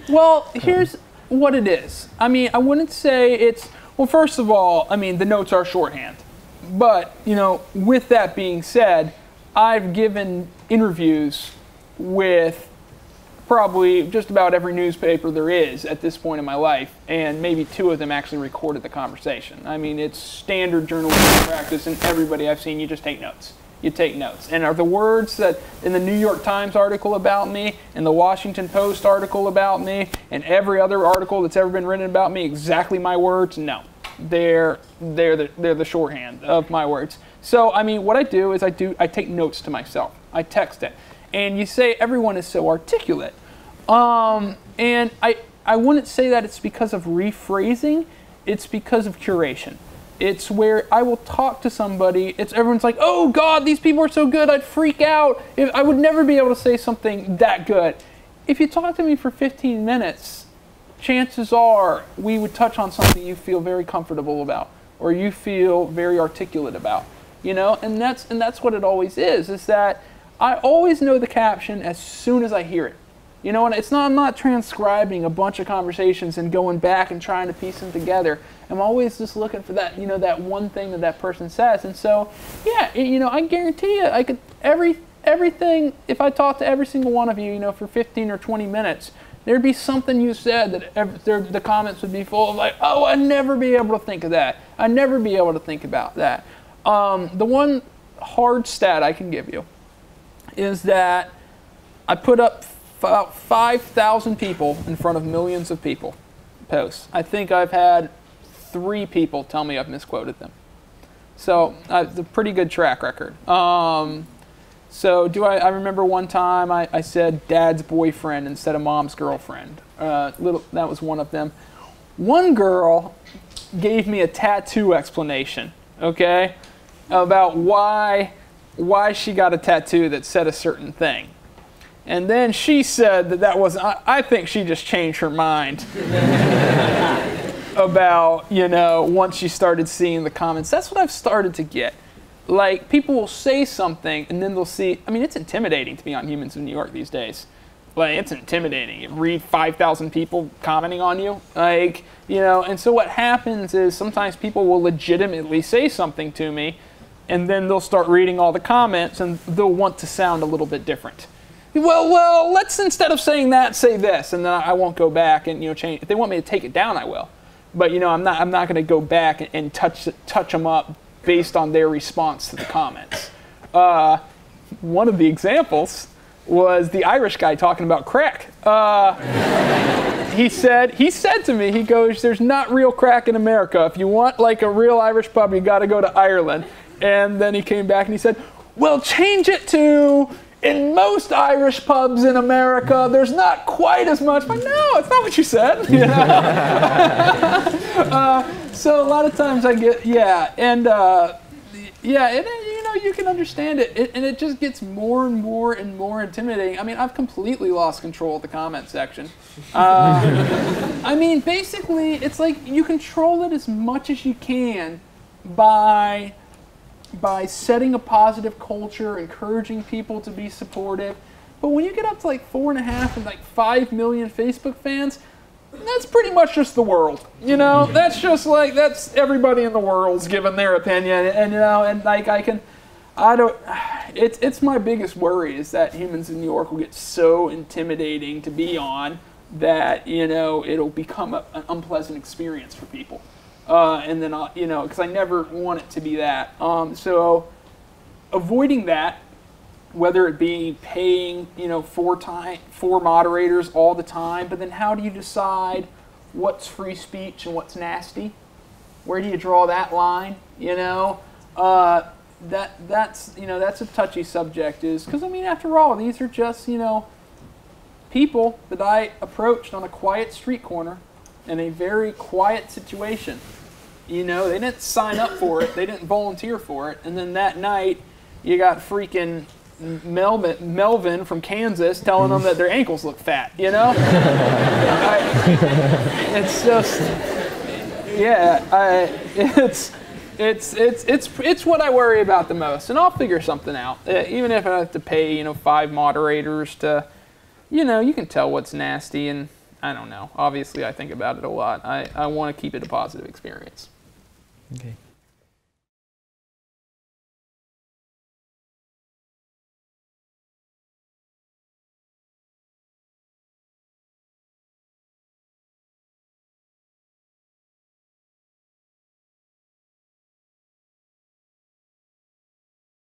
Well, here's what it is. I mean, I wouldn't say it's, well, first of all, I mean, the notes are shorthand. But, you know, with that being said, I've given interviews with probably just about every newspaper there is at this point in my life, and maybe 2 of them actually recorded the conversation. I mean, it's standard journalistic practice, and everybody I've seen, you just take notes. You take notes. And are the words that in the New York Times article about me, and the Washington Post article about me, and every other article that's ever been written about me exactly my words? No. They're the shorthand of my words. So, I mean, what I do is I take notes to myself. I text it. And you say everyone is so articulate. And I wouldn't say that it's because of rephrasing. It's because of curation. It's where I will talk to somebody. Everyone's like, oh God, these people are so good. I'd freak out. I would never be able to say something that good. If you talk to me for 15 minutes, chances are we would touch on something you feel very comfortable about, or you feel very articulate about, you know. And that's what it always is that I always know the caption as soon as I hear it. You know, and I'm not transcribing a bunch of conversations and going back and trying to piece them together. I'm always just looking for that, you know, that one thing that person says. And so, yeah, you know, I guarantee you, I could everything. If I talked to every single one of you, you know, for 15 or 20 minutes, there'd be something you said that the comments would be full of like, oh, I'd never be able to think of that. I'd never be able to think about that. The one hard stat I can give you is that I put up about 5,000 people in front of millions of people posts. I think I've had 3 people tell me I've misquoted them. So it's a pretty good track record. So I remember one time I said dad's boyfriend instead of mom's girlfriend. That was one of them. One girl gave me a tattoo explanation, okay, about why she got a tattoo that said a certain thing. And then she said that wasn't, I think she just changed her mind about, you know, once she started seeing the comments. That's what I've started to get. Like, people will say something and then they'll see, I mean, it's intimidating to be on Humans of New York these days. Like, it's intimidating. You read 5,000 people commenting on you. Like, you know, and so what happens is sometimes people will legitimately say something to me and then they'll start reading all the comments and they'll want to sound a little bit different. Well, let's, instead of saying that, say this, and then I won't go back and, you know, change. If they want me to take it down, I will. But, you know, I'm not going to go back and touch them up based on their response to the comments. One of the examples was the Irish guy talking about crack. He said to me, he goes, "There's not real crack in America. If you want like a real Irish pub, you got to go to Ireland." And then he came back and he said, "Well, change it to, in most Irish pubs in America, there's not quite as much." But no, it's not what you said. You know? So a lot of times I get, and you know, you can understand it, and it just gets more and more and more intimidating. I mean, I've completely lost control of the comment section. I mean, basically, it's like you control it as much as you can by setting a positive culture, encouraging people to be supportive. But when you get up to like 4.5 and like 5 million Facebook fans, that's pretty much just the world. You know, that's just like, that's everybody in the world's giving their opinion. And, you know, and like it's my biggest worry is that Humans in New York will get so intimidating to be on that, you know, it'll become an unpleasant experience for people. And then, you know, because I never want it to be that. So avoiding that, whether it be paying, you know, 4 moderators all the time, but then how do you decide what's free speech and what's nasty? Where do you draw that line? You know, that's you know, that's a touchy subject. Is because I mean, after all, these are just, you know, people that I approached on a quiet street corner in a very quiet situation. You know, they didn't sign up for it. They didn't volunteer for it. And then that night, you got freaking Melvin from Kansas telling them that their ankles look fat, you know? It's just, yeah, it's what I worry about the most. And I'll figure something out. Even if I have to pay, you know, 5 moderators to you know, you can tell what's nasty, and I don't know. Obviously, I think about it a lot. I want to keep it a positive experience. Okay.